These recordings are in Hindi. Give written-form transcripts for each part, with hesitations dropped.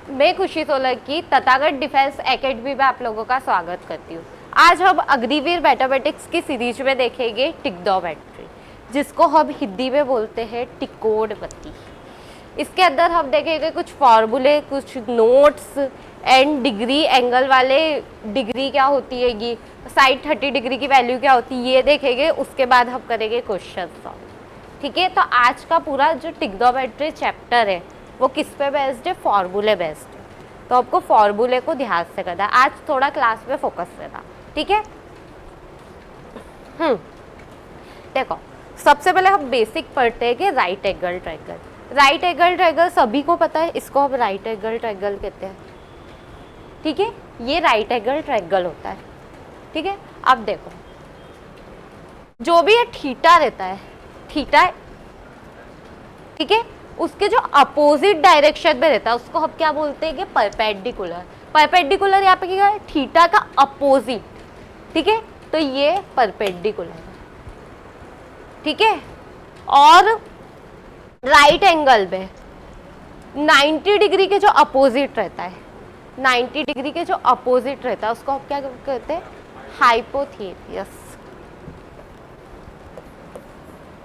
मैं खुशी सोलंकी तथागत डिफेंस एकेडमी में आप लोगों का स्वागत करती हूँ। आज हम अग्निवीर मैथमेटिक्स की सीरीज में देखेंगे ट्रिग्नोमेट्री, जिसको हम हिंदी में बोलते हैं त्रिकोणमिति। इसके अंदर हम देखेंगे कुछ फॉर्मूले, कुछ नोट्स एंड डिग्री एंगल वाले, डिग्री क्या होती है, ये साइड 30 डिग्री की वैल्यू क्या होती है, ये देखेंगे। उसके बाद हम करेंगे क्वेश्चन सॉल्व। ठीक है, तो आज का पूरा जो ट्रिग्नोमेट्री चैप्टर है वो किस पे बेस्ड है? फॉर्मूले बेस्ड है। तो आपको फॉर्मूले को ध्यान से करना है। आज थोड़ा क्लास में फोकस देना, ठीक है। देखो, सबसे पहले हम बेसिक पढ़ते हैं कि right angle triangle. Right angle triangle सभी को पता है, इसको हम राइट एंगल ट्रायंगल कहते हैं। ठीक है, ये राइट एंगल ट्रायंगल होता है। ठीक है, अब देखो, जो भी ये थीटा रहता है, थीटा, ठीक है, उसके जो अपोजिट डायरेक्शन में रहता है उसको हम क्या बोलते हैं कि परपेंडिकुलर। परपेंडिकुलर यहाँ पे क्या है? थीटा का अपोजिट। ठीक है, तो ये परपेंडिकुलर है। ठीक है, और राइट एंगल में 90 डिग्री के जो अपोजिट रहता है, 90 डिग्री के जो अपोजिट रहता है उसको हम क्या कहते हैं? हाइपोथेसिस।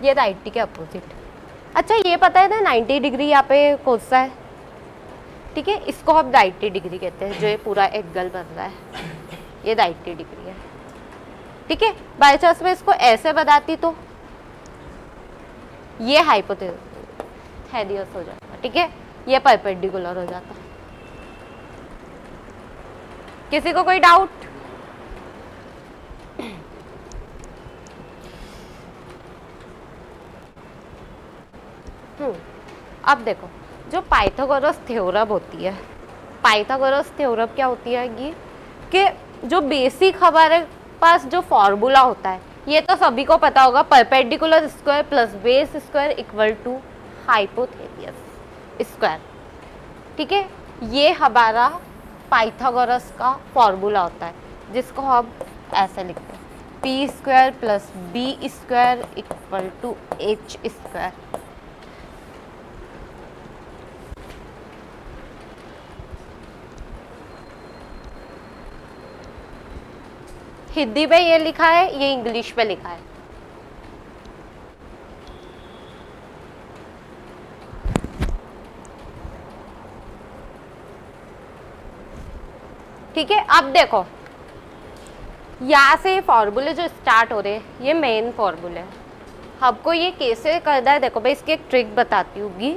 ये 90 के अपोजिट। अच्छा, ये पता है ना 90 डिग्री यहाँ पे कौन सा है? ठीक है, इसको हम 90 डिग्री कहते हैं, जो ये पूरा एंगल बन रहा है ये 90 डिग्री है। ठीक है, बाय चांस में इसको ऐसे बनाती तो ये हाइपोथेसिस हो जाता। ठीक है, ये परपेंडिकुलर हो जाता। किसी को कोई डाउट? अब देखो, जो पाइथागोरस थ्योरम होती है, पाइथागोरस थ्योरम क्या होती है कि जो बेसिक हमारे पास जो फॉर्मूला होता है, ये तो सभी को पता होगा, perpendicular square plus base square equal to hypothesis square. ठीक है, ये हमारा पाइथागोरस का फॉर्मूला होता है, जिसको हम ऐसे लिखते हैं, P square plus B square equal to H square. Hindi में ये लिखा है, ये इंग्लिश में लिखा है। ठीक है, अब देखो, यहाँ से फॉर्मूले जो स्टार्ट हो रहे हैं ये मेन फॉर्मूले हैं। हमको ये कैसे करना है, देखो मैं इसकी एक ट्रिक बताती हूँ।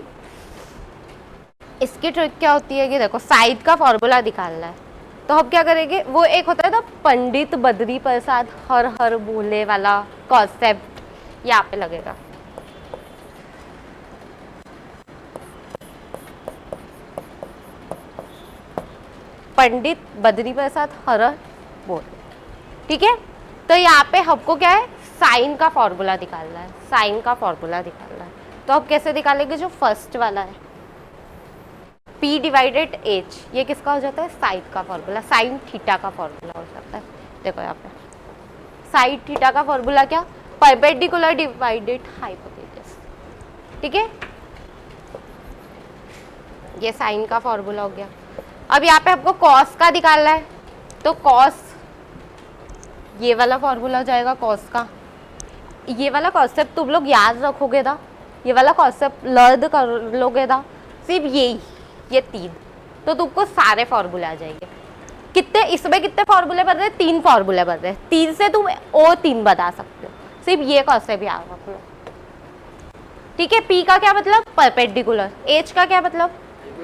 इसकी ट्रिक क्या होती है कि देखो, साइड का फॉर्मूला निकालना है, तो हम क्या करेंगे, वो एक होता है ना पंडित बद्री प्रसाद हर हर बोले वाला कॉन्सेप्ट, यहाँ पे लगेगा। पंडित बद्री प्रसाद हर हर बोले। ठीक है, तो यहाँ पे हमको क्या है? साइन का फॉर्मूला निकालना है। साइन का फॉर्मूला निकालना है, तो हम कैसे निकालेंगे? जो फर्स्ट वाला है P डिवाइडेड H, ये किसका हो जाता है? साइन का फॉर्मूला, साइन थीटा का फॉर्मूला हो जाता है। देखो यहाँ पे साइन थीटा का फॉर्मूला क्या? Perpendicular divided hypothesis. ठीक है, ये साइन का फॉर्मूला हो गया। अब यहाँ पे आपको कॉस का निकालना है, तो कॉस, ये वाला फॉर्मूला हो जाएगा कॉस का। ये वाला कॉन्सेप्ट तुम लोग याद रखोगे ना, ये वाला कॉन्सेप्ट लर्न कर लोगे ना, सिर्फ यही, ये 3, तो तुमको सारे फॉर्मूले आ जाएंगे। कितने इसमें कितने फॉर्मूले बन रहे हैं? 3 फॉर्मूले बन रहे हैं। 3 से तुम और 3 बता सकते हो, सिर्फ ये कॉन्सेप्ट याद रख लो। ठीक है, पी का क्या मतलब? परपेंडिकुलर। एच का क्या मतलब?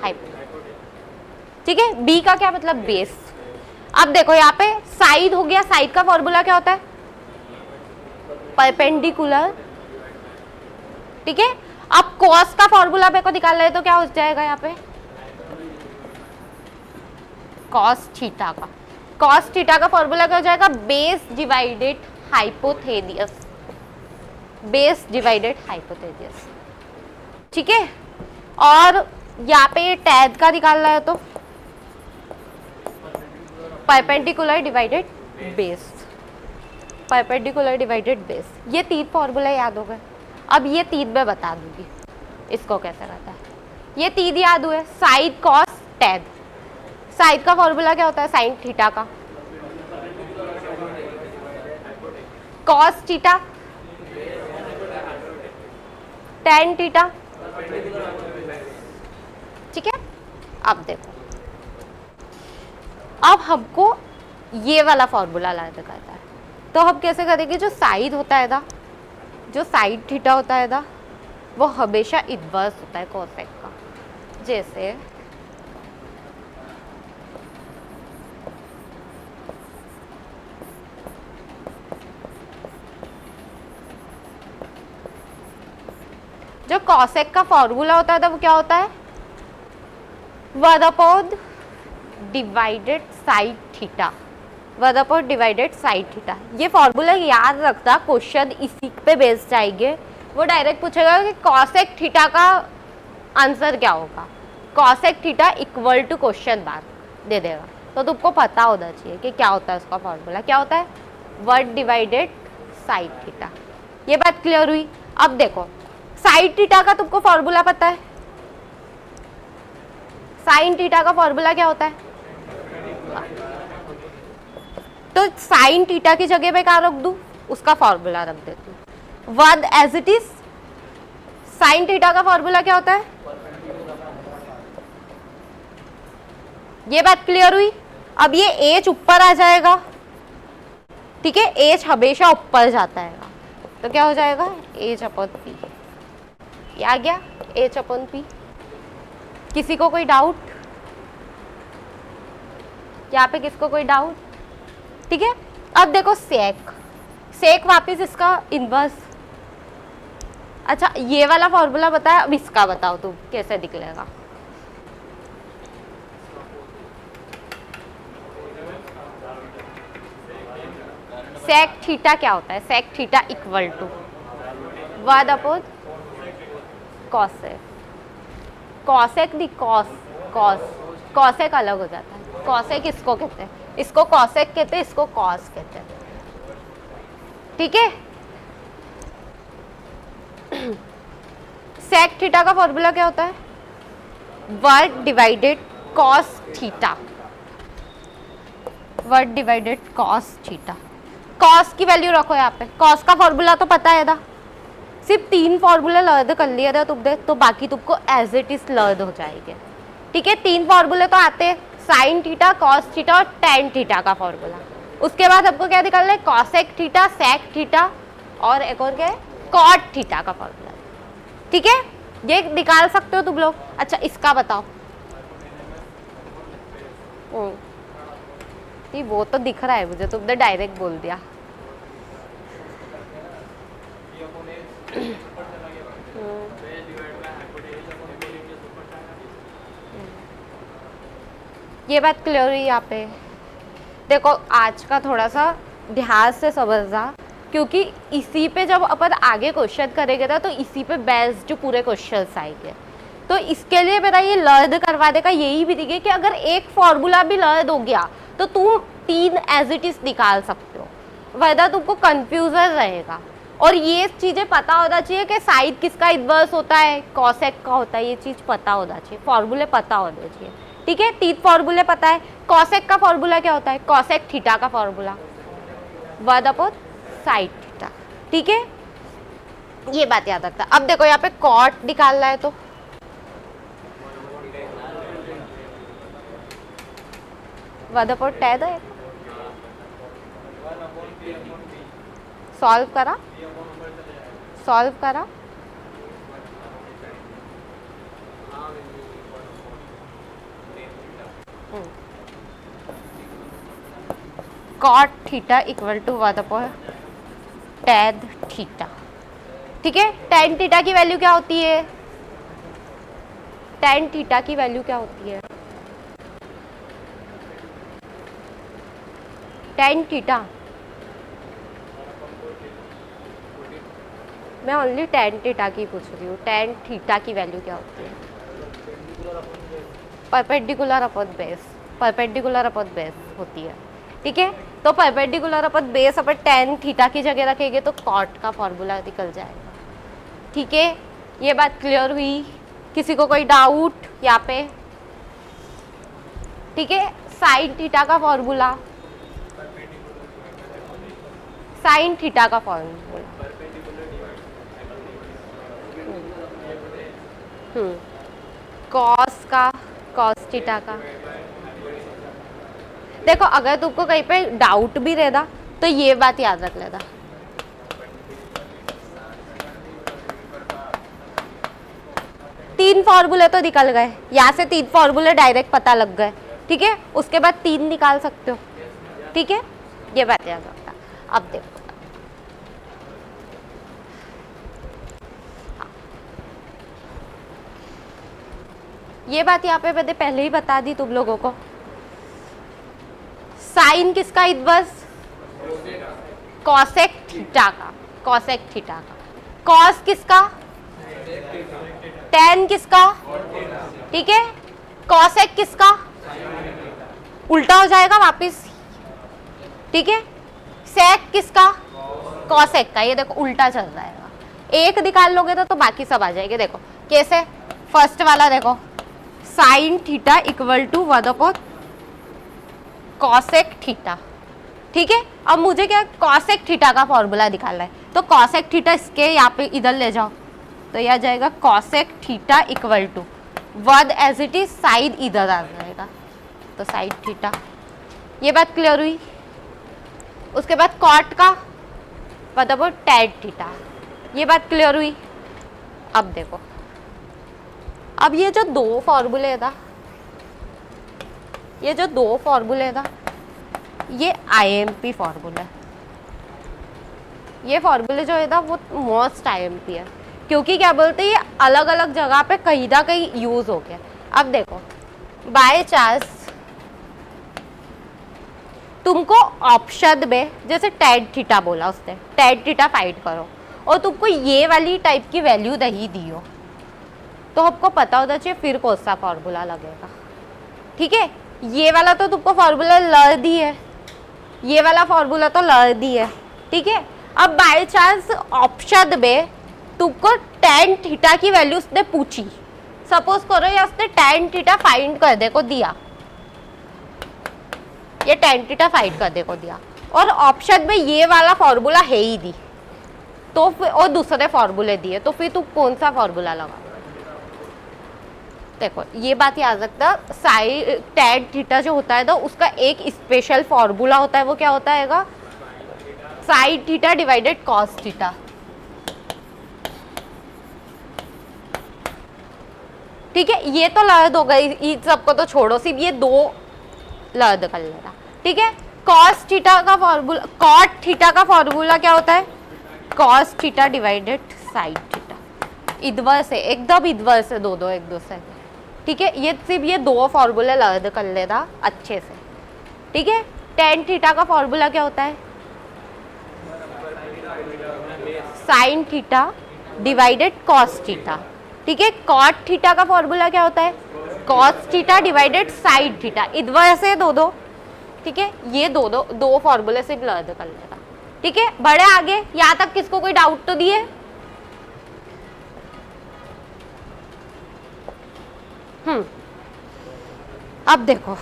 हाइपोथेसिस। ठीक है, बी का क्या मतलब? बेस। अब देखो यहाँ पे साइड हो गया, साइड का फॉर्मूला क्या होता है? परपेंडिकुलर। ठीक है, अब कॉस का फॉर्मूला मेरे को निकालना है, तो क्या हो जाएगा यहाँ पे? कॉस थीटा का। कॉस थीटा का फॉर्मूला क्या हो जाएगा? Base divided hypothesis. Base divided hypothesis. ठीक है, और यहाँ पे टैन का निकालना है, तो perpendicular divided base. Perpendicular divided base, ये 3 फॉर्मूला याद हो गए। अब ये 3 मैं बता दूंगी इसको कैसे रहता है। ये 3 याद हुए, साइन कॉस टैन। साइड का फॉर्मूला क्या होता है साइन थीटा का? Cos theta, tan theta. ठीक है, अब देखो, अब हमको ये वाला फॉर्मूला लाना करता है, तो हम कैसे करेंगे? जो साइड होता है ना, जो साइड थीटा होता है ना, वो हमेशा इन्वर्स होता है कोसेक का। जैसे जो कॉसेक का फॉर्मूला होता है वो क्या होता है? 1 divided side theta, 1 divided side theta. ये फॉर्मूला याद रखता, क्वेश्चन इसी पे बेस जाएंगे। वो डायरेक्ट पूछेगा कि कॉसेक थीटा का आंसर क्या होगा, cosec theta equal to question mark दे देगा। तो तुमको पता होना चाहिए कि क्या होता है उसका फॉर्मूला, क्या होता है? 1 डिवाइडेड साइड थीटा। ये बात क्लियर हुई? अब देखो, साइड थीटा का तुमको फॉर्मूला पता है? साइन थीटा का फॉर्मूला क्या होता है? तो साइन थीटा की जगह पे क्या रख दूं? उसका फॉर्मूला रख देती हूँ 1 as it is. Sine theta का फॉर्मूला क्या होता है? ये बात क्लियर हुई? अब ये एच ऊपर आ जाएगा, ठीक है, एच हमेशा ऊपर जाता है, तो क्या हो जाएगा? H upon P. ये आ गया एच अपॉन पी। किसी को कोई डाउट? यहाँ पे किसको कोई डाउट? ठीक है, अब देखो सेक, सेक वापिस इसका इनवर्स। अच्छा, ये वाला फॉर्मूला बताया, अब इसका बताओ तुम कैसे निकलेगा? सेक थीटा क्या होता है? Sec theta equal to 1 cosec, cosec नहीं कॉस, कॉस, कॉसेक अलग हो जाता है। कॉसेक इसको कहते हैं, इसको कॉसेक कहते हैं, इसको कॉस कहते हैं। ठीक है, सेक थीटा का फॉर्मूला क्या होता है? 1 divided cos theta, 1 divided cos theta. Cos की वैल्यू रखो यहाँ पे, कॉस का फॉर्मूला तो पता है ना, सिर्फ 3 फॉर्मूले लर्न कर लिए थे तुमने, तो बाकी तुमको एज इट इज लर्न हो जाएंगे। ठीक है, 3 फॉर्मूले तो आते हैं, साइन थीटा, कॉस थीटा और टेन थीटा का फॉर्मूला। उसके बाद हमको क्या निकालना है? कॉसेक थीटा, सेक थीटा और एक और क्या है? कॉट थीटा का फॉर्मूला। ठीक है, ये निकाल सकते हो तुम लोग। अच्छा, इसका बताओ। वो तो दिख रहा है मुझे, तुमने डायरेक्ट बोल दिया। ये बात क्लियर हुई यहाँ पे? देखो, आज का थोड़ा सा ध्यान से समझना, क्योंकि इसी पे जब अपन आगे क्वेश्चन करेंगे ना, तो इसी पे बेस्ड जो पूरे क्वेश्चंस आएंगे। तो इसके लिए मेरा ये लर्न करवाने का यही भी दिखे कि अगर एक फॉर्मूला भी लर्न हो गया तो तुम 3 एज इट इज निकाल सकते हो, वरना तुमको कंफ्यूजन रहेगा। और ये चीज़ें पता होना चाहिए कि साइड किसका इन्वर्स होता है, कॉसेक का होता है, ये चीज़ पता होना चाहिए, फॉर्मूले पता होने चाहिए। ठीक है, 3 फॉर्मूले पता है। कॉसेक का फॉर्मूला क्या होता है? कॉसेक थीटा का फॉर्मूला 1 साइड थीटा। ठीक है, ये बात याद रखता। अब देखो, यहाँ पे कॉट निकालना है, तो 1/10 है। सॉल्व करा, सॉल्व करा। Cot theta equal to 1/tan theta. ठीक है, tan थीटा की वैल्यू क्या होती है? tan थीटा की वैल्यू क्या होती है? tan थीटा, मैं ओनली tan थीटा की पूछ रही हूँ। tan थीटा की वैल्यू क्या होती है? Perpendicular upon base, perpendicular upon base होती है। ठीक है, तो परपेंडिकुलर अपॉन बेस अपन tan थीटा की जगह रखेंगे तो कॉट का फॉर्मूला निकल जाएगा। ठीक है, ये बात क्लियर हुई? किसी को कोई डाउट यहाँ पे? ठीक है। साइन थीटा का फॉर्मूला, साइन थीटा का फॉर्मूला, कॉस का, कॉस थीटा का। देखो अगर तुमको कहीं पे डाउट भी रहेगा तो ये बात याद रख लेना, तीन फॉर्मूले तो निकल गए, यहाँ से तीन फॉर्मूले डायरेक्ट पता लग गए, ठीक है। उसके बाद तीन निकाल सकते हो, ठीक है, ये बात याद रखना। अब देखो ये बात यहाँ पे मैंने पहले ही बता दी तुम लोगों को। साइन किसका इनवर्स? कॉसेक थीटा का, कॉसेक थीटा का। कॉस किसका? टेन किसका? ठीक है। कॉसेक किसका? उल्टा हो जाएगा वापिस, ठीक है। सेक किसका? कॉसेक का। ये देखो उल्टा चल जाएगा, एक निकाल लोगे तो बाकी सब आ जाएंगे। देखो कैसे, फर्स्ट वाला देखो, sine theta equal to 1/, cosec theta, ठीक है। अब मुझे क्या कॉसेक थीटा का फॉर्मूला निकालना है, तो कॉसेक थीटा इसके यहाँ पे इधर ले जाओ, तो यह जाएगा cosec theta equal to 1 as it is, sine इधर आ जाएगा, तो साइन थीटा। ये बात क्लियर हुई। उसके बाद कॉट का मतलब टैन थीटा, ये बात क्लियर हुई। अब देखो, अब ये जो दो फॉर्मूले था, ये जो दो फॉर्मूले था, ये आईएमपी फॉर्मूला है। ये फॉर्मूले जो है ना वो मोस्ट आईएमपी है, क्योंकि क्या बोलते हैं ये अलग अलग जगह पे कहीं ना कहीं यूज हो गया। अब देखो बाय चांस तुमको ऑप्शन में जैसे टैन थीटा बोला, उसने टैन थीटा फाइंड करो, और तुमको ये वाली टाइप की वैल्यू नहीं दी हो, तो आपको पता होना चाहिए फिर कौन सा फॉर्मूला लगेगा, ठीक है। ये वाला तो तुमको फॉर्मूला लड़ दी है, ये वाला फॉर्मूला तो लड़ दी है, ठीक है। अब बाय चांस ऑप्शन में तुमको टैन थीटा की वैल्यू उसने पूछी, सपोज करो या उसने टैन थीटा फाइंड कर दे को दिया, ये टैन थीटा फाइंड कर दे को दिया, और ऑप्शन में ये वाला फॉर्मूला है ही दी, तो फिर और दूसरे फॉर्मूले दिए, तो फिर तुम कौन सा फॉर्मूला लगा? देखो ये बात याद रखना, साइन टैन थीटा जो होता है ना उसका एक स्पेशल फॉर्मूला होता है, वो क्या होता है? Sine theta divided cos theta, ठीक है। ये तो लर्द हो गई, इन सबको तो छोड़ो, सिर्फ ये दो लर्द कर लेना, ठीक है। कॉस थीटा का फॉर्मूला, कॉट थीटा का फॉर्मूला क्या होता है? Cos theta divided sine theta, inverse है, एकदम इनवर्स है, दो एक दूसरे, ठीक है। ये सिर्फ ये दो फॉर्मूले लर्द कर लेना अच्छे से, ठीक है। टैन थीटा का फॉर्मूला क्या होता है? Sine theta divided cos theta, ठीक है। कॉट थीटा का फॉर्मूला क्या होता है? Cos theta divided sine theta, inverse है दो, ठीक है। ये दो फॉर्मूले सिर्फ लर्द कर लेना, ठीक है। बढ़े आगे, यहाँ तक किसको कोई डाउट तो दिए? अब देखो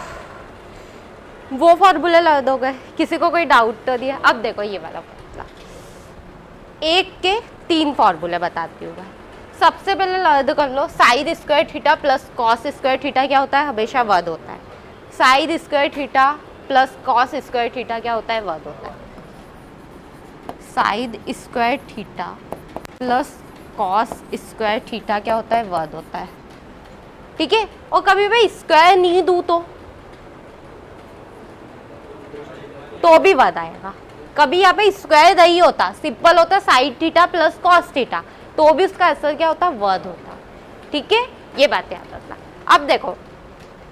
वो फॉर्मूले लर्द हो गए, किसी को कोई डाउट तो दिया। अब देखो ये वाला फॉर्मूला, एक के तीन फॉर्मूले बताती हूँ मैं। सबसे पहले लर्द कर लो, sine square theta plus cos square theta क्या होता है? हमेशा वर्द होता है। Sine square theta plus cos square theta क्या होता है? वर्द होता है। Sine square theta plus cos square theta क्या होता है? वर्द होता है, ठीक है। और कभी मैं स्क्वायर नहीं दूं तो भी वर्द आएगा। कभी यहाँ पे स्क्वायर नहीं होता, सिंपल होता है sine theta plus cos theta, तो भी उसका आंसर क्या होता? वर्द होता, ठीक है। ये बात याद रखना। अब देखो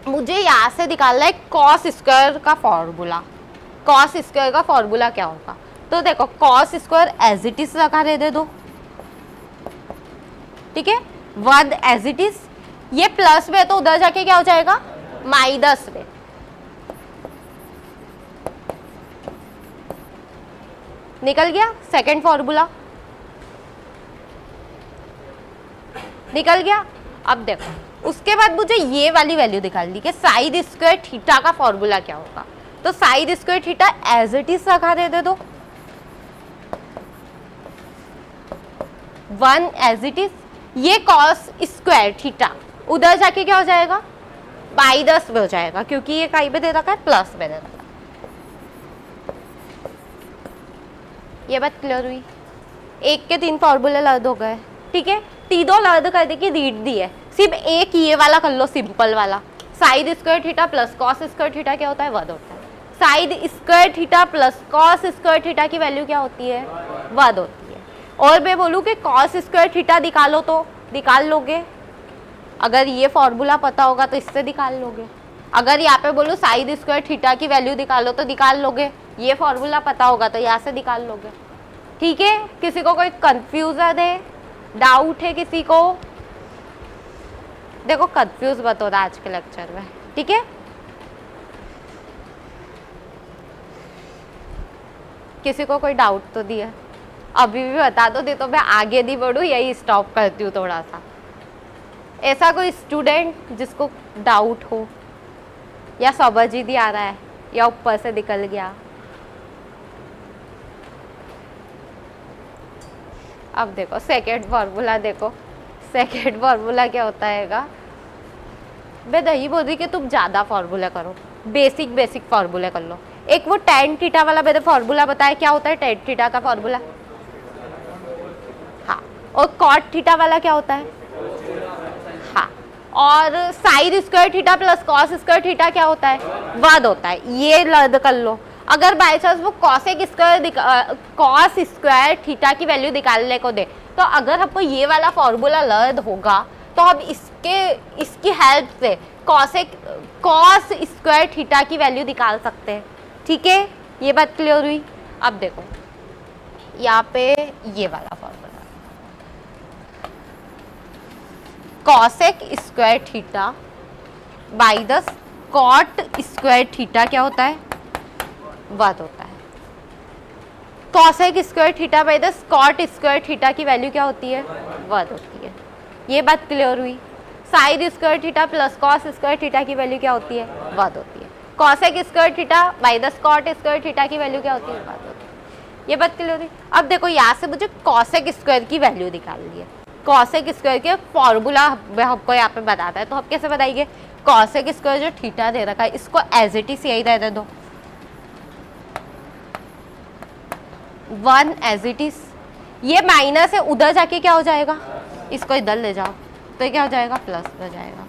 मुझे यहाँ से निकालना है कॉस स्क्वायर का फॉर्मूला। कॉस स्क्वायर का फॉर्मूला क्या होगा? तो देखो cos square as it is लगा दे दो, ठीक है। वर्द एज इट इज, ये प्लस में तो उधर जाके क्या हो जाएगा? माइनस में, निकल गया सेकंड फॉर्मूला, निकल गया। अब देखो उसके बाद मुझे ये वाली वैल्यू निकालनी कि साइन स्क्वायर थीटा का फॉर्मूला क्या होगा। तो sine square theta as it is रखा दे दो 1 एज इट इज। ये कॉस स्क्वायर थीटा उधर जाके क्या हो जाएगा बाई 10 में हो जाएगा, क्योंकि ये काई में दे रखा है प्लस में दे रखा है। ये बात क्लियर हुई। एक के 3 फॉर्मूले लर्द हो गए, ठीक है। तीनों लर्द करने की रीड दी है, सिर्फ एक ये वाला कर लो सिंपल वाला। Sign square theta plus cos square theta क्या होता है 1 होता है। Sine square theta plus cos square theta की वैल्यू क्या होती है 1 होती है। और मैं बोलूँ कि कॉस स्क्वायर थीटा निकालो तो निकाल लोगे, अगर ये फॉर्मूला पता होगा तो इससे निकाल लोगे। अगर यहाँ पे बोलूँ साइन स्क्वायर थीटा की वैल्यू निकालो तो निकाल लोगे, ये फॉर्मूला पता होगा तो यहाँ से निकाल लोगे, ठीक है। किसी को कोई कंफ्यूजन है, डाउट है किसी को? देखो कंफ्यूज मत होना आज के लेक्चर में, ठीक है। किसी को कोई डाउट तो दिया अभी भी बता दो, नहीं तो मैं आगे नहीं बढ़ूँ, यही स्टॉप करती हूँ थोड़ा सा। ऐसा कोई स्टूडेंट जिसको डाउट हो या समझ ही नहीं आ रहा है या ऊपर से निकल गया? अब देखो सेकेंड फार्मूला, देखो सेकेंड फार्मूला क्या होता है। मैं नहीं बोल रही कि तुम ज़्यादा फार्मूला करो, बेसिक बेसिक फार्मूला कर लो। एक वो tan थीटा वाला मैंने फार्मूला बताया, क्या होता है tan थीटा का फार्मूला? हाँ। और cot थीटा वाला क्या होता है? हाँ। और sign square theta plus cos square theta क्या होता है 1 होता है। ये लर्द कर लो। अगर बाई चांस वो कॉस स्क्वायर थीटा की वैल्यू निकालने को दे, तो अगर हमको ये वाला फॉर्मूला लर्द होगा तो हम इसकी हेल्प से कॉस स्क्वायर थीटा की वैल्यू निकाल सकते हैं, ठीक है। ये बात क्लियर हुई। अब देखो यहाँ पे ये वाला formula cosec square theta by 10 cot square theta क्या होता है 1 होता है। Cosec square theta by 10 cot square theta की वैल्यू क्या होती है 1 होती है। ये बात क्लियर हुई। Sine square theta plus cos square theta की वैल्यू क्या होती है 1 होती है। Cosec square theta by 10 cot square theta की वैल्यू क्या होती है 1 होती है। ये बात क्लियर हुई। अब देखो यहाँ से मुझे कॉसेक स्क्वायर की वैल्यू निकालनी है। कॉसेक स्क्वायर के फॉर्मूला हमको यहाँ पे बताता है, तो हम कैसे बताएंगे? कॉसेक स्क्वायर जो थीटा दे रखा है इसको एज इट इज यही रहने दो 1 एज इट इज। ये माइनस है, उधर जाके क्या हो जाएगा, इसको इधर ले जाओ तो क्या हो जाएगा प्लस हो जाएगा।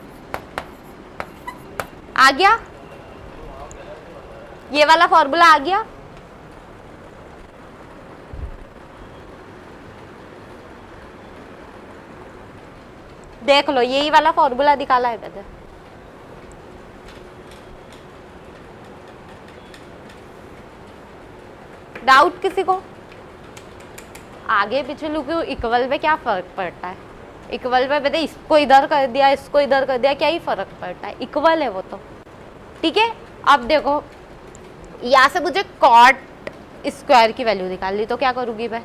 आ गया ये वाला फॉर्मूला आ गया। देख लो यही वाला फॉर्मूला निकाला है मैंने। डाउट किसी को? आगे पीछे लूँ इक्वल में क्या फर्क पड़ता है? इक्वल में मैंने इसको इधर कर दिया इसको इधर कर दिया, क्या ही फर्क पड़ता है, इक्वल है वो तो, ठीक है। अब देखो यहाँ से मुझे कॉट स्क्वायर की वैल्यू निकालनी, तो क्या करूंगी मैं?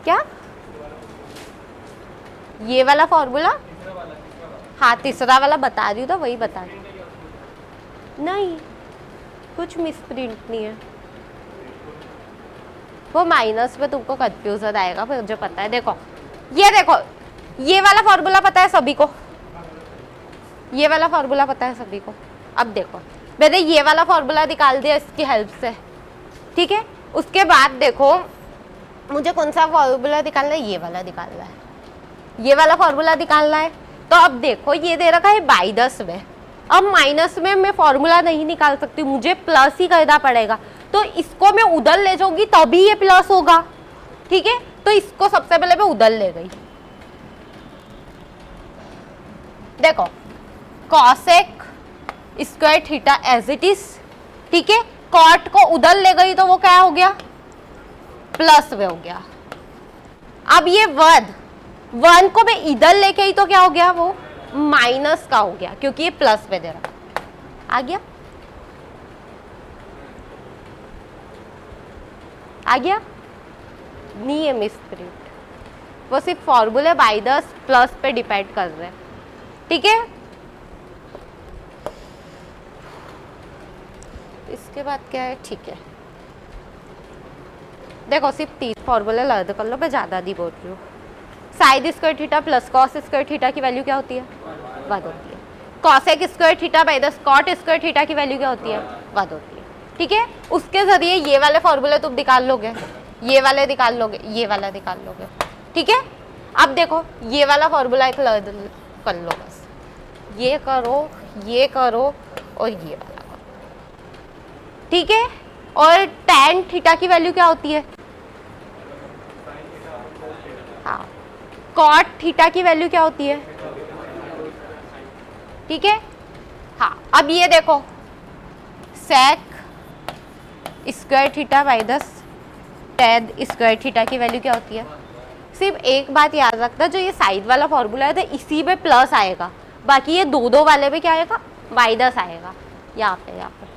क्या ये वाला फॉर्मूला? हाँ तीसरा वाला बता रही हूँ तो वही बता रही हूँ। नहीं कुछ मिसप्रिंट नहीं है, वो माइनस में तुमको कंफ्यूजन आएगा, मुझे पता है। देखो ये वाला फॉर्मूला पता है सभी को, ये वाला फॉर्मूला पता है सभी को। अब देखो मैंने ये वाला फॉर्मूला निकाल दिया इसकी हेल्प से, ठीक है। उसके बाद देखो मुझे कौन सा फॉर्मूला निकालना है, ये वाला निकालना है, ये वाला फॉर्मूला निकालना है। तो अब देखो ये दे रखा है बाई 10 में, अब माइनस में मैं फॉर्मूला नहीं निकाल सकती, मुझे प्लस ही करना पड़ेगा। तो इसको मैं उधर ले जाऊंगी तभी ये प्लस होगा, ठीक है। तो इसको सबसे पहले मैं उधर ले गई। देखो cosec square theta as it is, ठीक है। कॉट को उधर ले गई तो वो क्या हो गया प्लस में हो गया। अब ये 1 को मैं इधर लेके आई तो क्या हो गया वो माइनस का हो गया, क्योंकि ये प्लस में दे रहा। आ गया नहीं है मिसप्रिंट, वो सिर्फ फॉर्मूले बाई द प्लस पे डिपेंड कर रहे हैं, ठीक है। इसके बाद क्या है, ठीक है, देखो सिर्फ 3 फॉर्मूले लर्न कर लो, मैं ज़्यादा नहीं बोल रही हूँ। Sine square theta plus cos square theta की वैल्यू क्या होती है, 1 होती है। Cosec square theta by the cot square theta की वैल्यू क्या होती है, 1 होती है, ठीक है। उसके जरिए ये वाले फॉर्मूले तुम निकाल लोगे, ये वाले निकाल लोगे, ये वाला निकाल लोगे, ठीक है। अब देखो ये वाला फॉर्मूला एक लर्न कर लो, बस ये करो, ये करो और ये वाला करो, ठीक है। और tan थीटा की वैल्यू क्या होती है, हाँ, cot थीटा की वैल्यू क्या होती है, ठीक है। हाँ, अब ये देखो sec square theta by the tan square theta की वैल्यू क्या होती है। सिर्फ एक बात याद रखना, जो ये साइड वाला फॉर्मूला है तो इसी में प्लस आएगा, बाकी ये दो वाले में क्या आएगा, माइनस आएगा, यहाँ पे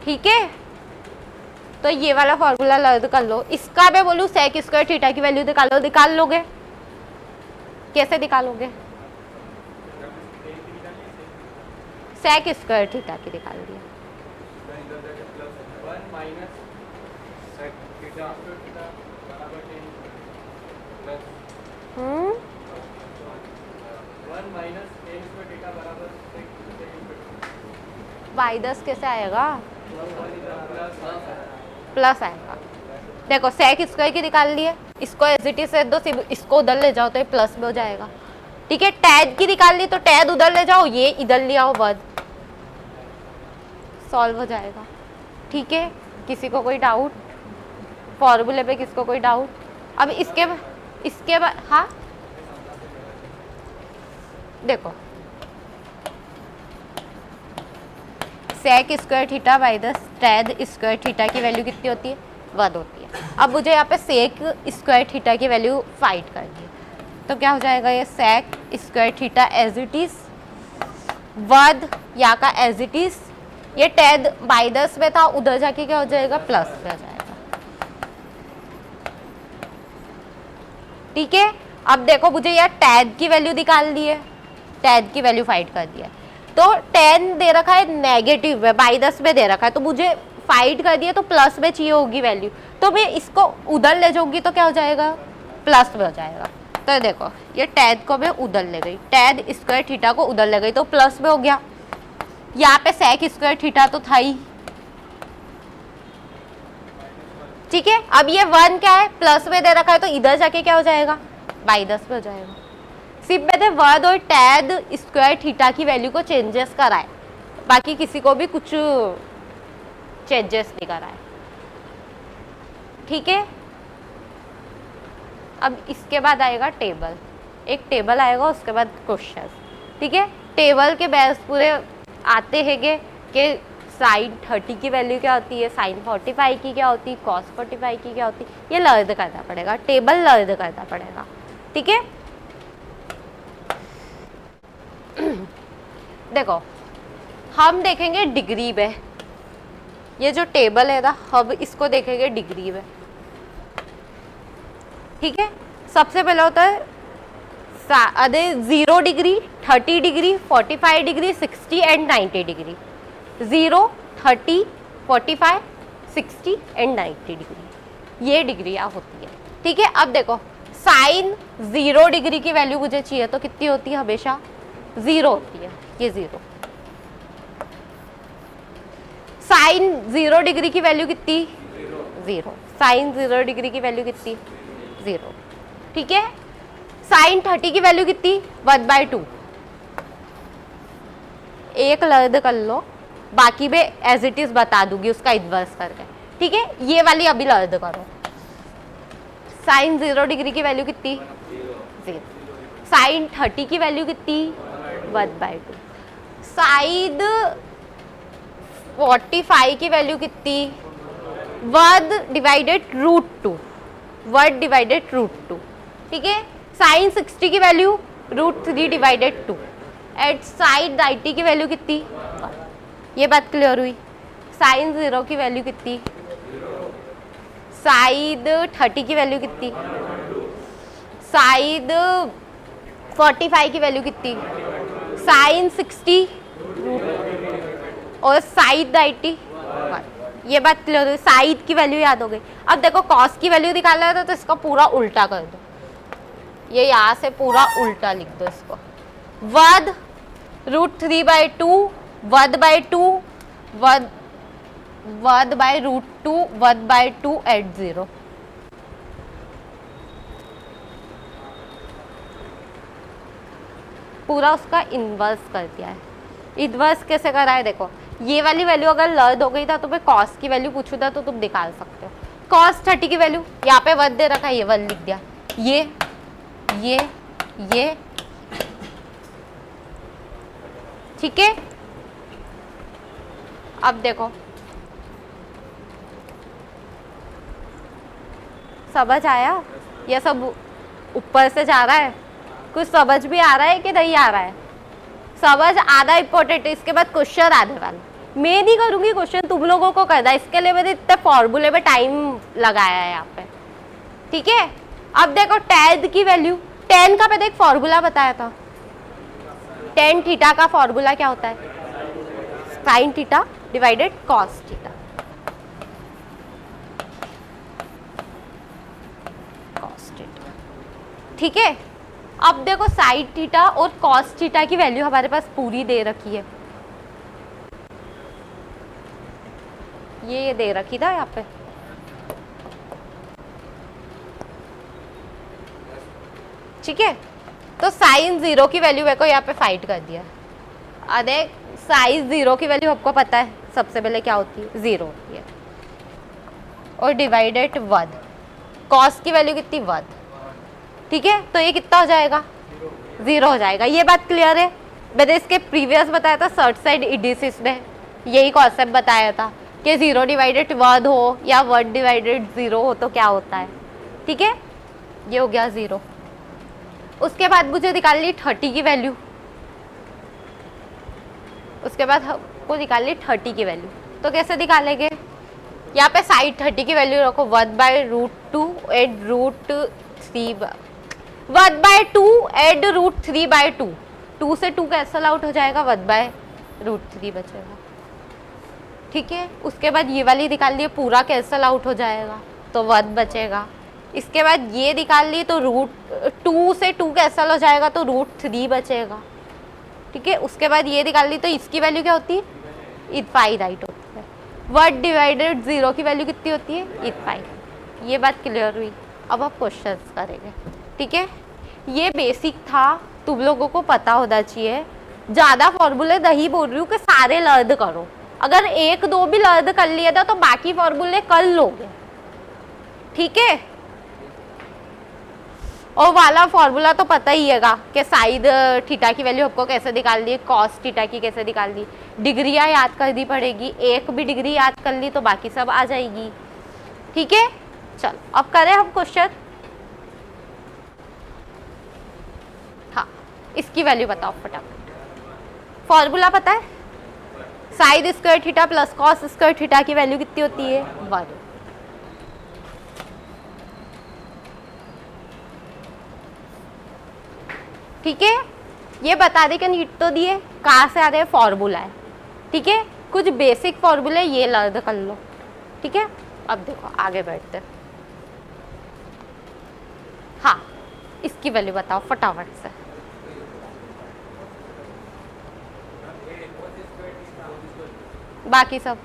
ठीक है। तो ये वाला फॉर्मूला लर्न कर लो। इसका मैं बोलूँ सेक स्क्वायर थीटा की वैल्यू निकालो, निकाल लोगे, कैसे निकालोगे, सेक स्क्वायर थीटा की निकाल दिया, वाई 10 कैसे आएगा, प्लस आएगा। देखो सेक स्क्वायर की निकाल लिए, इसको एज इट इज दो, सिर्फ इसको उधर ले जाओ तो ये प्लस में हो जाएगा, ठीक है। टैन की निकाल ली तो टैन उधर ले जाओ, ये इधर ले आओ, वर्ड सॉल्व हो जाएगा, ठीक है। किसी को कोई डाउट फॉर्मूले पे, किसको कोई डाउट। अब इसके बाद हाँ देखो sec square theta by the tan square theta की वैल्यू कितनी होती है, 1 होती है। अब मुझे यहाँ पे सेक स्क्वायर थीटा की वैल्यू फाइंड करनी है, तो क्या हो जाएगा, ये sec square theta as it is 1, यहाँ का एज इट इज, ये टैन बाई 10 में था, उधर जाके क्या हो जाएगा, प्लस में हो जाएगा, ठीक है। अब देखो मुझे यार टैन की वैल्यू निकालनी है, टैन की वैल्यू फाइंड कर दिया है, तो टैन दे रखा है नेगेटिव में, बाई 10 में दे रखा है, तो मुझे फाइंड कर दिया तो प्लस में चाहिए होगी वैल्यू, तो मैं इसको उधर ले जाऊंगी तो क्या हो जाएगा, प्लस में हो जाएगा। तो देखो ये टैन को मैं उधर ले गई, टैन स्क्वायर थीटा को उधर ले गई तो प्लस में हो गया। यहाँ पे सेक स्क्वायर थीटा तो था ही, ठीक है। अब ये 1 क्या है, प्लस में दे रखा है, तो इधर जाके क्या हो जाएगा, बाई 10 में हो जाएगा। सिर्फ मैंने 1 और टैन स्क्वायर थीटा की वैल्यू को चेंजेस कराए, बाकी किसी को भी कुछ चेंजेस नहीं कराए, ठीक है। अब इसके बाद आएगा टेबल, एक टेबल आएगा, उसके बाद क्वेश्चन, ठीक है। टेबल के बेस पूरे आते हैं कि साइन 30 की वैल्यू क्या होती है, साइन 45 की क्या होती है, कॉस 45 की क्या होती है, ये लर्न करना पड़ेगा, टेबल लर्न करना पड़ेगा, ठीक है। देखो हम देखेंगे डिग्री में, ये जो टेबल है ना, हम इसको देखेंगे डिग्री में, ठीक है। सबसे पहले होता है 0 degree, 30 degree, 45 degree, 60 and 90 degree, 0, 30, 45, 60 and 90 degree, ये डिग्रियाँ होती है, ठीक है। अब देखो साइन 0 डिग्री की वैल्यू मुझे चाहिए तो कितनी होती है, हमेशा 0 होती है, ये 0। साइन 0 डिग्री की वैल्यू कितनी, 0। साइन 0 डिग्री की वैल्यू कितनी, 0, ठीक है। साइन 30 की वैल्यू कितनी, 1/2, एक लर्न कर लो, बाकी में एज इट इज बता दूंगी उसका इन्वर्स करके, ठीक है। ये वाली अभी लर्न करो, साइन 0 डिग्री की वैल्यू कितनी, 0। साइन 30 की वैल्यू कितनी, 1/2। साइन 45 की वैल्यू कितनी, 1/√2, 1/√2, ठीक है। साइन 60 की वैल्यू √3/2 एट साइन 90 की वैल्यू कितनी, ये बात क्लियर हुई। साइन 0 की वैल्यू कितनी, साइड 30 की वैल्यू कितनी, साइड 45 की वैल्यू कितनी, साइन 60 और साइड 90। ये बात क्लियर हुई, साइड की वैल्यू याद हो गई। अब देखो कॉस की वैल्यू निकालना था तो इसका पूरा उल्टा कर दो, ये यहाँ से पूरा उल्टा लिख दो इसको, वध √3/2 वध/2 वध/√2 वध/2 एट 0। पूरा उसका इन्वर्स कर दिया है। इन्वर्स कैसे करा है देखो, ये वाली वैल्यू अगर लर्द हो गई था तो मैं कॉस की वैल्यू पूछू था तो तुम निकाल सकते हो। कॉस 30 की वैल्यू यहाँ पे वध दे रखा है, ये वध लिख दिया, ये ठीक है। अब देखो समझ आया, ये सब ऊपर से जा रहा है, कुछ समझ भी आ रहा है कि नहीं आ रहा है, समझ आधा इम्पोर्टेंट है, इसके बाद क्वेश्चन आने वाला। मैं नहीं करूंगी क्वेश्चन, तुम लोगों को करना है, इसके लिए मैंने इतने फॉर्मूले में टाइम लगाया है यहाँ पे, ठीक है। अब देखो tan की वैल्यू, tan का मैंने एक फॉर्मूला बताया था, tan थीटा का फॉर्मूला क्या होता है, sin theta divided cos theta, ठीक है। अब देखो साइन थीटा और कॉस थीटा की वैल्यू हमारे पास पूरी दे रखी है, ये दे रखी था यहाँ पे, ठीक है। तो साइन 0 की वैल्यू मेरे को यहाँ पे फाइंड कर दिया। अरे साइन 0 की वैल्यू आपको पता है सबसे पहले क्या होती है, 0 होती है, और डिवाइडेड वध, कॉस की वैल्यू कितनी, वध, ठीक है। तो ये कितना हो जाएगा, 0 हो जाएगा। ये बात क्लियर है। मैंने इसके प्रीवियस बताया था सर्च साइड इंडिसेस में, यही कॉन्सेप्ट बताया था कि 0 डिवाइडेड वध हो या वध डिवाइडेड 0 हो तो क्या होता है, ठीक है। ये हो गया 0। उसके बाद मुझे निकालनी 30 की वैल्यू, उसके बाद हमको निकालनी 30 की वैल्यू। तो कैसे निकालेंगे, यहाँ पे साइड 30 की वैल्यू रखो, वध/√2 एड √3 वध/2 एड √3/2, 2 से 2 कैंसल आउट हो जाएगा, वध/√3 बचेगा, ठीक है। उसके बाद ये वाली निकाल लिए, पूरा कैंसल आउट हो जाएगा तो वध बचेगा। इसके बाद ये निकाल लिए तो √2 से 2 कैंसल हो जाएगा तो √3 बचेगा, ठीक है। उसके बाद ये निकाल ली तो इसकी वैल्यू क्या होती है, पाई राइट होती है। वध डिवाइडेड 0 की वैल्यू कितनी होती है, पाई। ये बात क्लियर हुई। अब आप क्वेश्चंस करेंगे, ठीक है। ये बेसिक था, तुम लोगों को पता होना चाहिए। ज़्यादा फॉर्मूले नहीं बोल रही हूँ कि सारे लर्न करो, अगर 1-2 भी लर्न कर लिए था तो बाकी फॉर्मूले कर लोगे, ठीक है। और वाला फॉर्मूला तो पता ही हैगा कि साइड थीटा की वैल्यू आपको कैसे निकालनी है, कॉस थीटा की कैसे निकालनी, डिग्रियाँ याद करनी पड़ेगी, एक भी डिग्री याद कर ली तो बाकी सब आ जाएगी, ठीक है। चलो अब करें हम क्वेश्चन। हाँ, इसकी वैल्यू बताओ फटाफट। फॉर्मूला पता है, side square theta plus cos square theta की वैल्यू कितनी होती है, 1। ठीक है। ये बता दे कि नीट तो दिए, कहाँ से आ रहे हैं, फॉर्मूला है, ठीक है। कुछ बेसिक फॉर्मूले ये लर्न कर लो, ठीक है। अब देखो आगे बढ़ते। हाँ, इसकी वैल्यू बताओ फटाफट से। बाकी सब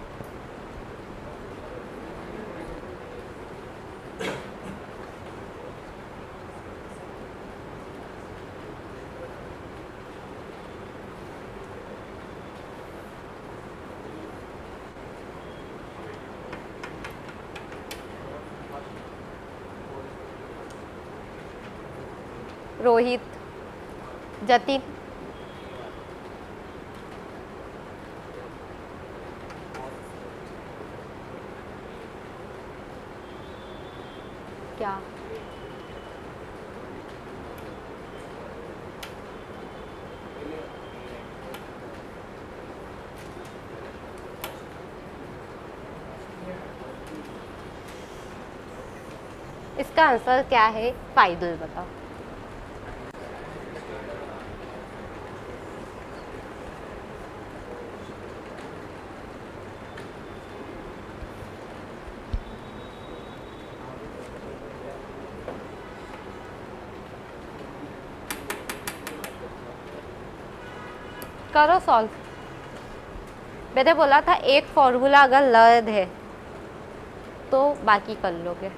रोहित, जतिन, क्या इसका आंसर क्या है? फाइदुल बताओ। करो सॉल्व। मैंने बोला था एक फॉर्मूला अगर लर्न है तो बाकी कर लोगे।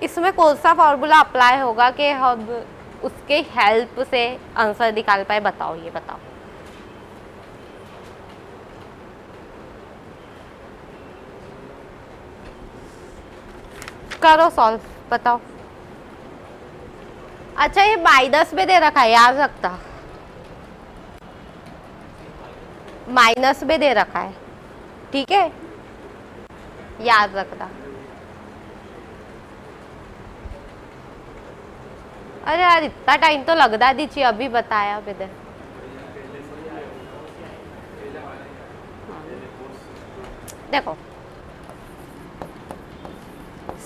इसमें कौन सा फॉर्मूला अप्लाई होगा कि हम उसके हेल्प से आंसर निकाल पाए? बताओ, ये बताओ। करो सॉल्व, बताओ। अच्छा, ये माइनस में दे रखा है, याद रखता। माइनस में दे रखा है, ठीक है, याद रखना। अरे यार, इतना टाइम तो लगता दीजिए, अभी बताया मैंने। देखो,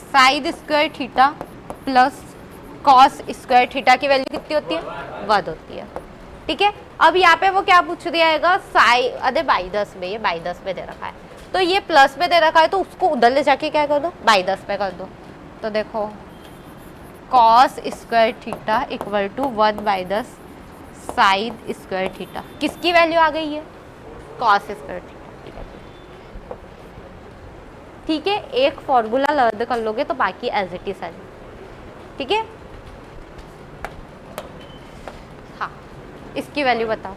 side square theta plus cos square theta की वैल्यू कितनी होती है? 1 होती है, ठीक है। अब यहाँ पे वो क्या पूछ दिया है? साइड, अरे -10 में, ये -10 में दे रखा है, तो ये प्लस में दे रखा है, तो उसको उधर ले जाके क्या कर दो? -10 पे कर दो। तो देखो, cos square theta equal to 1/10 side square theta. किसकी वैल्यू आ गई है? कॉस स्क्वायर थीटा, ठीक है। एक फॉर्मूला लर्न कर लोगे तो बाकी एज इट इज है, ठीक है। हाँ, इसकी वैल्यू बताओ।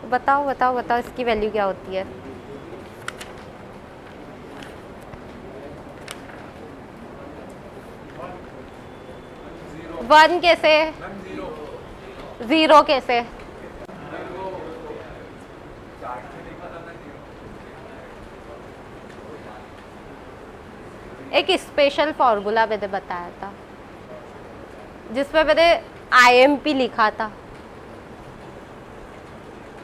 बताओ बताओ बताओ, इसकी वैल्यू क्या होती है? वन कैसे? 0 कैसे? एक स्पेशल फॉर्मूला मैंने बताया था जिसमें मैंने IMP लिखा था।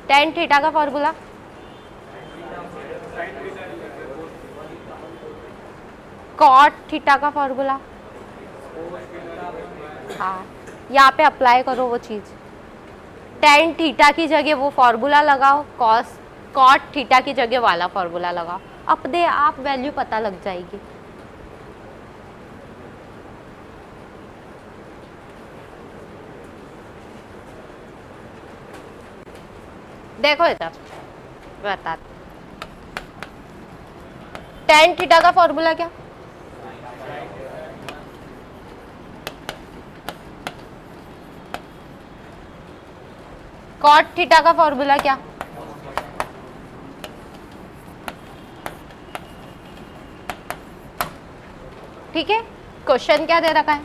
tan थीटा का फॉर्मूला, cot थीटा का फॉर्मूला। हाँ, यहाँ पे अप्लाई करो वो चीज। tan थीटा की जगह वो फॉर्मूला लगाओ, cot थीटा की जगह वाला फॉर्मूला लगाओ, अपने आप वैल्यू पता लग जाएगी। देखो इधर बता, tan थीटा का फॉर्मूला क्या? cot थीटा का फॉर्मूला क्या? ठीक है, क्वेश्चन क्या दे रखा है?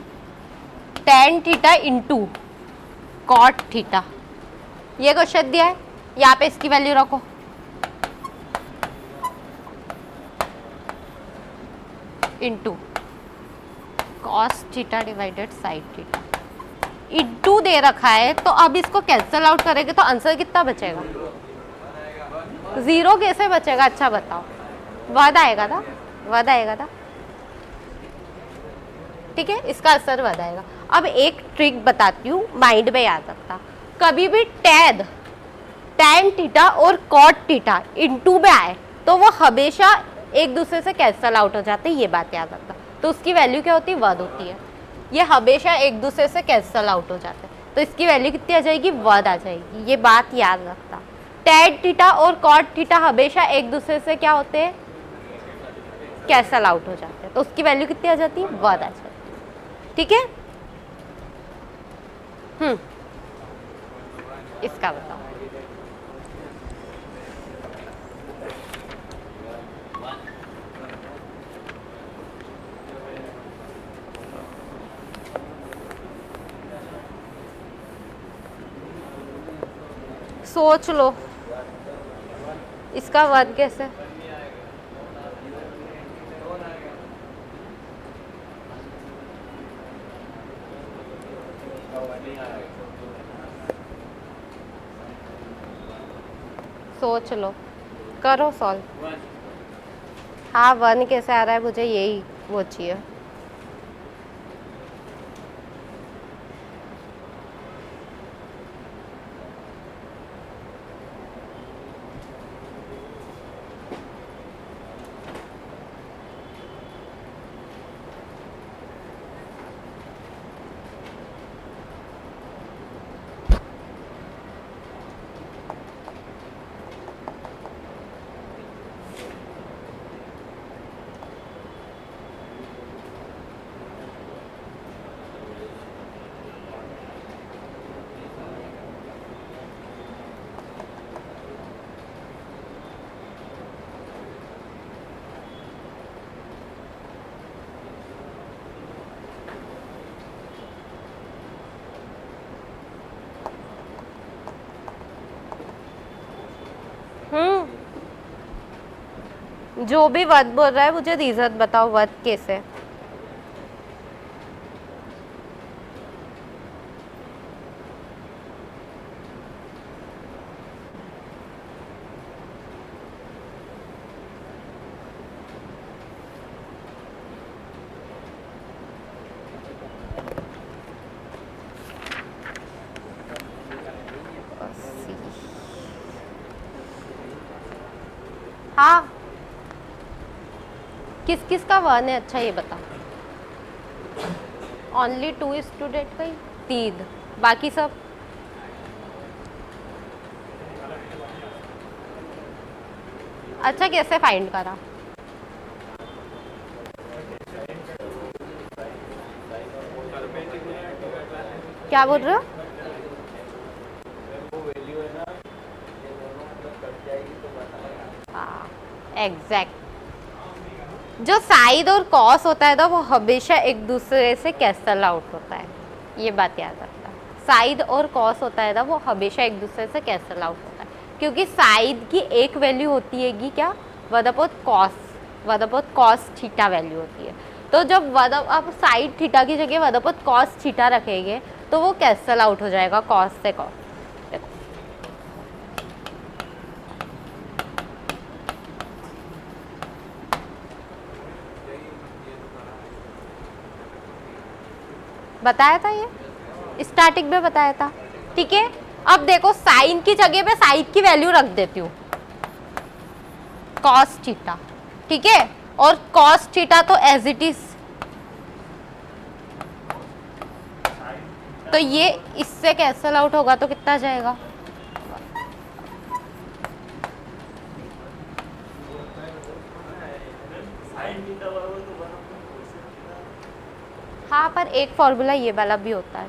tan theta into cot theta, ये क्वेश्चन दिया है। यहाँ पे इसकी वैल्यू रखो, into cos theta divided sine theta, into दे रखा है, तो अब इसको कैंसल आउट करेंगे तो आंसर कितना बचेगा? 0 कैसे बचेगा? अच्छा बताओ। 1 आएगा था, 1 आएगा था, ठीक है, इसका आंसर 1 आएगा। अब एक ट्रिक बताती हूँ, माइंड में याद रखता। कभी भी tan थीटा और cot थीटा इंटू में आए तो वो हमेशा एक दूसरे से कैंसल आउट हो जाते हैं, ये बात याद रखता। तो उसकी वैल्यू क्या होती है? 1 होती है। ये हमेशा एक दूसरे से कैंसल आउट हो जाते हैं, तो इसकी वैल्यू कितनी आ जाएगी? 1 आ जाएगी, ये बात याद रखता। tan थीटा और cot थीटा हमेशा एक दूसरे से क्या होते हैं? कैंसल आउट हो जाते हैं, तो उसकी वैल्यू कितनी आ जाती है? 1 आ जाती है, ठीक है। इसका बताओ। सोच लो, इसका 1 कैसे? सोच लो, करो सॉल्व। हाँ 1 कैसे आ रहा है, मुझे यही वो चाहिए। जो भी वर्ड बोल रहा है मुझे रीजन बताओ, वर्ड कैसे। हाँ किस किस का 1 है, अच्छा ये बता। ओनली 2 स्टूडेंट का ही 3, बाकी सब अच्छा कैसे फाइंड करा। क्या बोल रहे हो। हाँ एग्जैक्ट, जो साइड और कॉस होता है ना वो हमेशा एक दूसरे से कैंसल आउट होता है, ये बात याद रखना। साइड और कॉस होता है ना वो हमेशा एक दूसरे से कैंसल आउट होता है, क्योंकि साइड की एक वैल्यू होती है क्या, one upon cos theta value होती है। तो जब आप साइड थीटा की जगह वन अपॉन कॉस थीटा रखेंगे तो वो कैंसल आउट हो जाएगा कॉस से कॉस। बताया था ये स्टार्टिंग में बताया था, ठीक है। अब देखो साइन की जगह पे साइड की वैल्यू रख देती हूँ कॉस थीटा, ठीक है, और कॉस थीटा तो एज इट इज, तो ये इससे कैंसल आउट होगा तो कितना जाएगा। हाँ पर एक फॉर्मूला ये वाला भी होता है,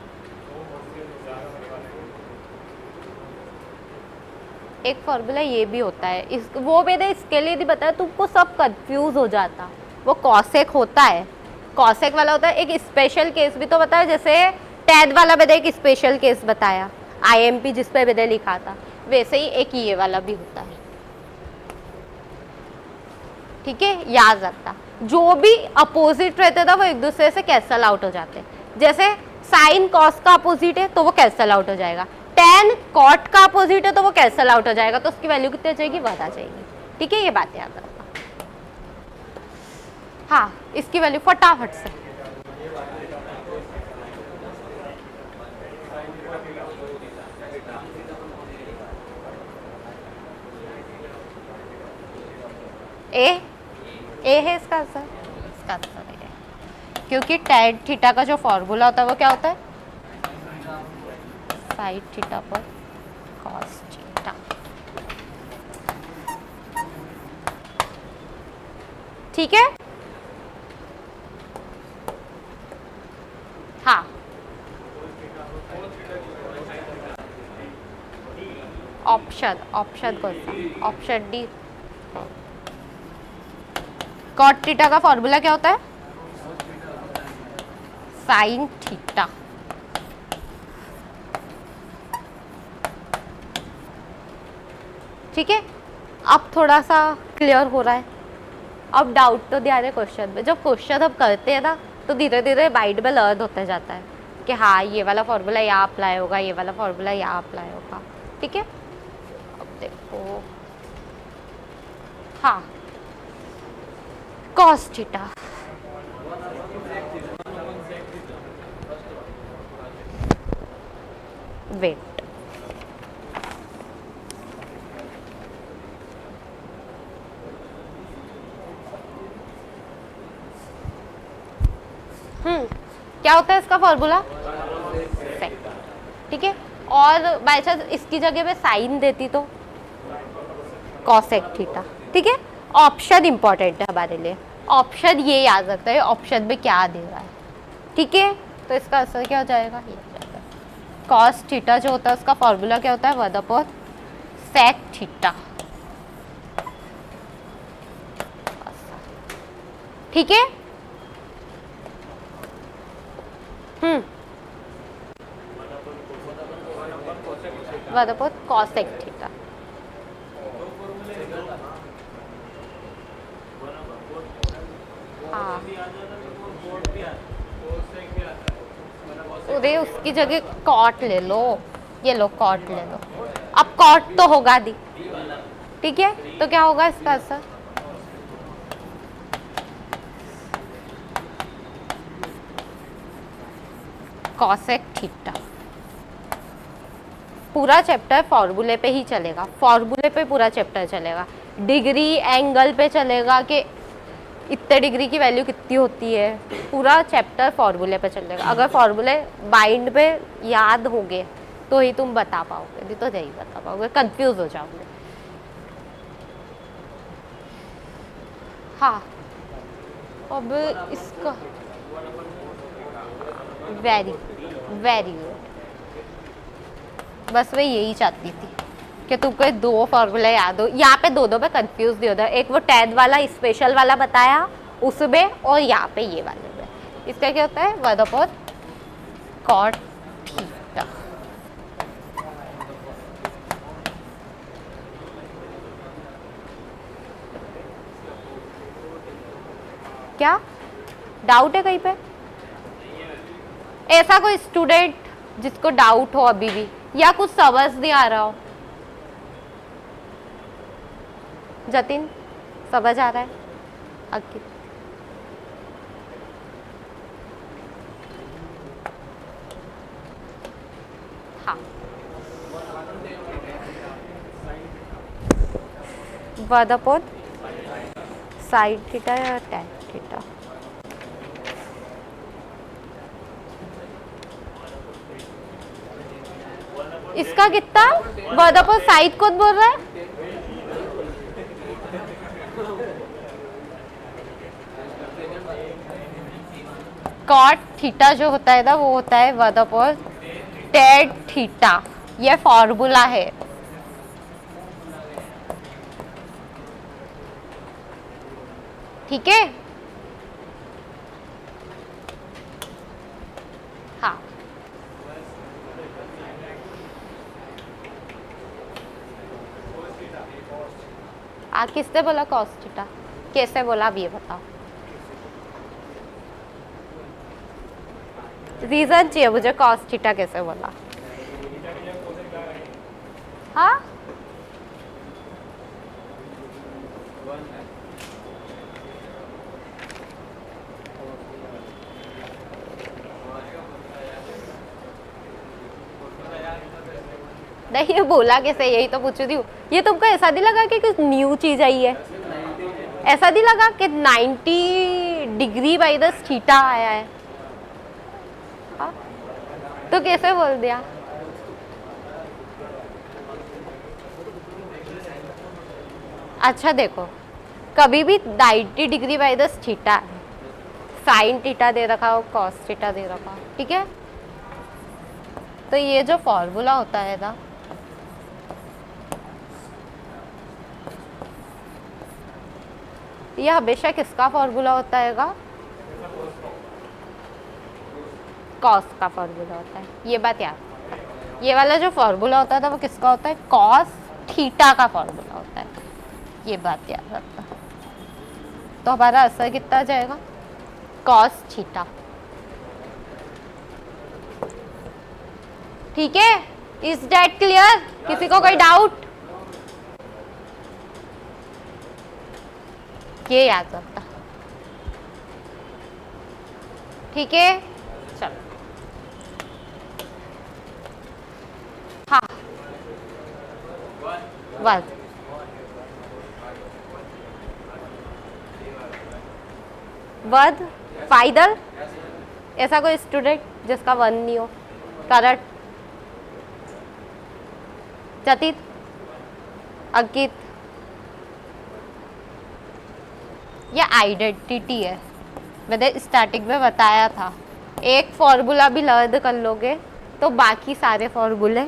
एक फॉर्मूला ये भी होता है इस, वो मैंने इसके लिए नहीं बताया, तुमको सब कंफ्यूज हो जाता। वो कॉसेक होता है, कॉसेक वाला होता है, एक स्पेशल केस भी तो बताया, जैसे टैन वाला मैंने एक स्पेशल केस बताया, आईएमपी जिस पे मैंने लिखा था, वैसे ही एक ये वाला भी होता है, ठीक है, याद रखता। जो भी अपोजिट रहते ना वो एक दूसरे से कैंसल आउट हो जाते हैं, जैसे साइन कॉस का अपोजिट है तो वो कैंसल आउट हो जाएगा, टेन कॉट का अपोजिट है तो वो कैंसल आउट हो जाएगा, तो उसकी वैल्यू कितनी आ जाएगी, 1 आ जाएगी, ठीक है, ये बात याद रखना। हाँ इसकी वैल्यू फटाफट से ए है इसका आंसर, इसका आंसर है, क्योंकि टैन थीटा का जो फॉर्मूला होता है वो क्या होता है, साइड थीटा पर कॉस थीटा, ठीक है। हाँ ऑप्शन ऑप्शन कौन सा, ऑप्शन डी। कॉट थीटा का फॉर्मूला क्या होता है, साइन थीटा, ठीक है। अब थोड़ा सा क्लियर हो रहा है, अब डाउट तो ध्यान है क्वेश्चन में, जब क्वेश्चन हम करते हैं ना तो धीरे धीरे माइंड में लर्न होता जाता है कि हाँ ये वाला फॉर्मूला यहाँ अप्लाई होगा, ये वाला फॉर्मूला यहाँ अप्लाई होगा, ठीक है। अब देखो हाँ, cos थीटा। वेट, क्या होता है इसका फॉर्मूला? ठीक है, और बाय चांस इसकी जगह पे साइन देती तो कॉसेक थीटा। ठीक है, ऑप्शन इंपॉर्टेंट है हमारे लिए, ऑप्शन ये याद रखता है ऑप्शन में क्या दे रहा है। ठीक है, तो इसका आंसर क्या हो जाएगा? ये हो जाएगा कॉस थीटा जो होता है उसका फॉर्मूला क्या होता है? 1 सेक थीटा। ठीक है, 1 कॉसेक थीटा। हाँ, अरे उसकी जगह कॉट ले लो, ये लो कॉट ले लो। अब कॉट तो होगा दी, ठीक है, तो क्या होगा इसका आंसर? Cosec theta. पूरा चैप्टर फॉर्मूले पे ही चलेगा, फॉर्मूले पे पूरा चैप्टर चलेगा, डिग्री एंगल पे चलेगा कि इतने डिग्री की वैल्यू कितनी होती है। पूरा चैप्टर फॉर्मूले पे चलेगा। अगर फॉर्मूले माइंड पे याद होंगे तो ही तुम बता पाओगे, नहीं तो नहीं बता पाओगे, कंफ्यूज हो जाओगे। हाँ, अब इसका वेरी वेरी गुड, बस मैं यही चाहती थी कि तुमको 2 फॉर्मूला याद हो। यहाँ पे दो पे कंफ्यूज नहीं होता, एक वो टैन वाला स्पेशल वाला बताया उसमें, और यहाँ पे ये वाले में। इसका क्या होता है? 1 कॉट थीटा। क्या डाउट है कहीं पे? ऐसा कोई स्टूडेंट जिसको डाउट हो अभी भी, या कुछ समझ नहीं आ रहा हो? जतिन समझ आ रहा है? अंकित? हाँ, 1 साइन थीटा या टैन थीटा। इसका कितना? 1 साइड कौन बोल रहा है? कॉट थीटा जो होता है ना वो होता है 1 टैन थीटा। ये फॉर्मूला है। ठीक है, हाँ, किसने बोला कॉस थीटा? कैसे बोला अब ये बताओ? रीजन चाहिए मुझे, कॉस थीटा कैसे बोला? हाँ, नहीं, ये बोला कैसे, यही तो पूछ रही हूँ। ये तुमको ऐसा नहीं लगा कि कुछ न्यू चीज आई है? ऐसा नहीं लगा कि 90 डिग्री बाई द थीटा आया है? हाँ? तो कैसे बोल दिया? अच्छा देखो, कभी भी 90 डिग्री बाई द थीटा है, साइन थीटा दे रखा हो, कॉस थीटा दे रखा हो, ठीक है, तो ये जो फॉर्मूला होता है ना, ये हमेशा किसका फॉर्मूला होता है? कॉस का फॉर्मूला होता है। ये बात याद रखना। ये वाला जो फॉर्मूला होता था वो किसका होता है? कॉस थीटा का फॉर्मूला होता है। ये बात याद रखना। तो हमारा आंसर कितना आ जाएगा? Cos theta. ठीक है, इज दैट क्लियर? किसी को कोई डाउट? ये याद रखता। ठीक है, चलो। हाँ, वर्द वर्द फाइदल। ऐसा कोई स्टूडेंट जिसका वन नहीं हो? करट, जतित, अंकित। ये आइडेंटिटी है, मैंने स्टार्टिंग में बताया था। एक फॉर्मूला भी लर्न कर लोगे तो बाकी सारे फॉर्मूले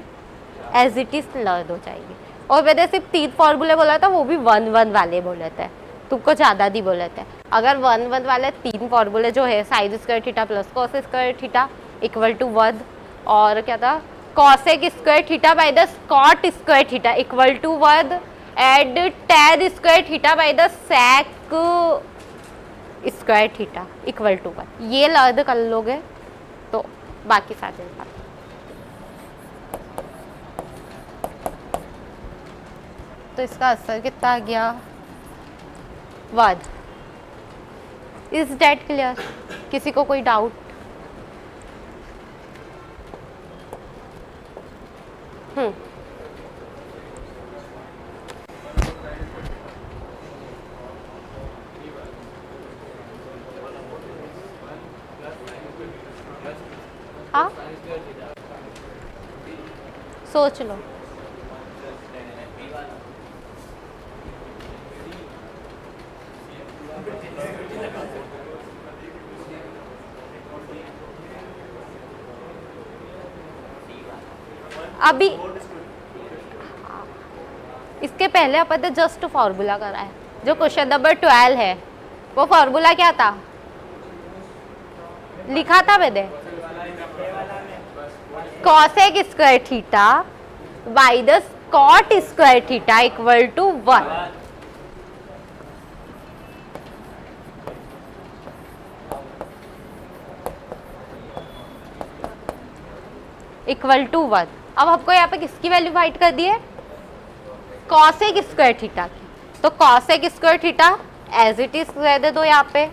एज इट इज लर्न हो जाएंगे। और मैंने सिर्फ 3 फॉर्मूले बोला था, वो भी 1-1 वाले बोले थे, तुमको ज़्यादा नहीं बोले थे। अगर 1-1 वाले 3 फॉर्मूले जो है, sine square theta plus cos square theta equal to 1, और क्या था, cosec square theta by the cot square theta equal to 1, and tan square theta by the sec square theta equal to 1, ये लर्न कर लोगे तो बाकी सारे बात। तो इसका आंसर कितना आ गया? 1। Is that clear? किसी को कोई डाउट? हाँ, सोच लो। अभी इसके पहले अपन ने जस्ट फॉर्मूला करा है। जो क्वेश्चन नंबर 12 है वो फॉर्मूला क्या था? लिखा था मैंने, cosec square theta by the cot square theta equal to 1। Equal to 1। अब आपको यहाँ पे किसकी वैल्यू फाइंड कर दी है? कॉसेक स्क्वायर थीटा की। तो cosec square theta as it is रह दे दो यहाँ पे,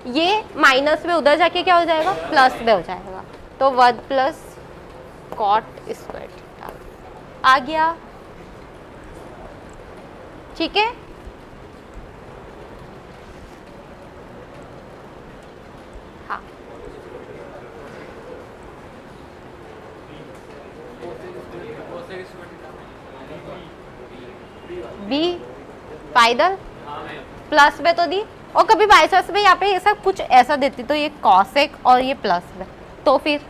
ये माइनस में उधर जाके क्या हो जाएगा? प्लस में हो जाएगा। तो 1 प्लस कॉट स्क्वायर थीटा आ गया। ठीक है, हाँ। बी फाइनल प्लस में तो दी, और कभी बाई चांस में यहाँ पे ऐसा कुछ ऐसा देती तो ये कॉसेक और ये प्लस में, तो फिर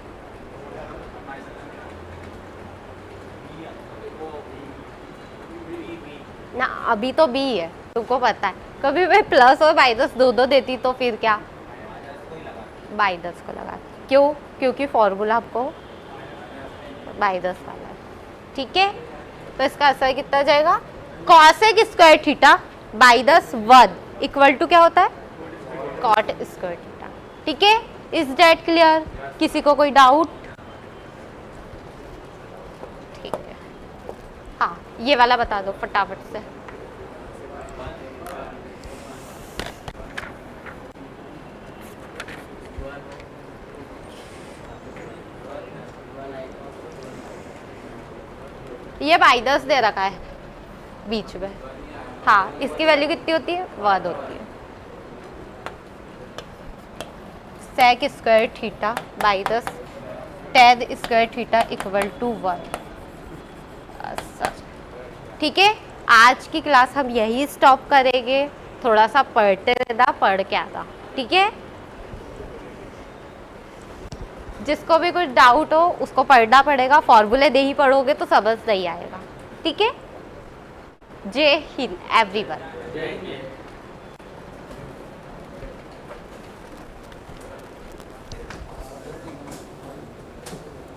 ना, अभी तो बी है, तुमको पता है। कभी मैं प्लस और माइनस दो देती तो फिर क्या? माइनस को लगा। क्यों? क्योंकि फॉर्मूला आपको माइनस वाला है। ठीक है, तो इसका आंसर कितना जाएगा? Cosec square theta by 1 equal to क्या होता है? Cot square theta. ठीक है, इज दैट क्लियर? किसी को कोई डाउट? ठीक है, हाँ, ये वाला बता दो फटाफट से। ये माइनस दे रखा है बीच में, हाँ, इसकी वैल्यू कितनी होती है? 1 होती है। Sec square theta by 10 square theta equal to 1। ठीक है, आज की क्लास हम यही स्टॉप करेंगे। थोड़ा सा पढ़ते रहना, पढ़ के आना। ठीक है, जिसको भी कुछ डाउट हो उसको पढ़ना पड़ेगा, फॉर्मूले दे ही पढ़ोगे तो समझ नहीं आएगा। ठीक है, जय हिंद एवरीवन।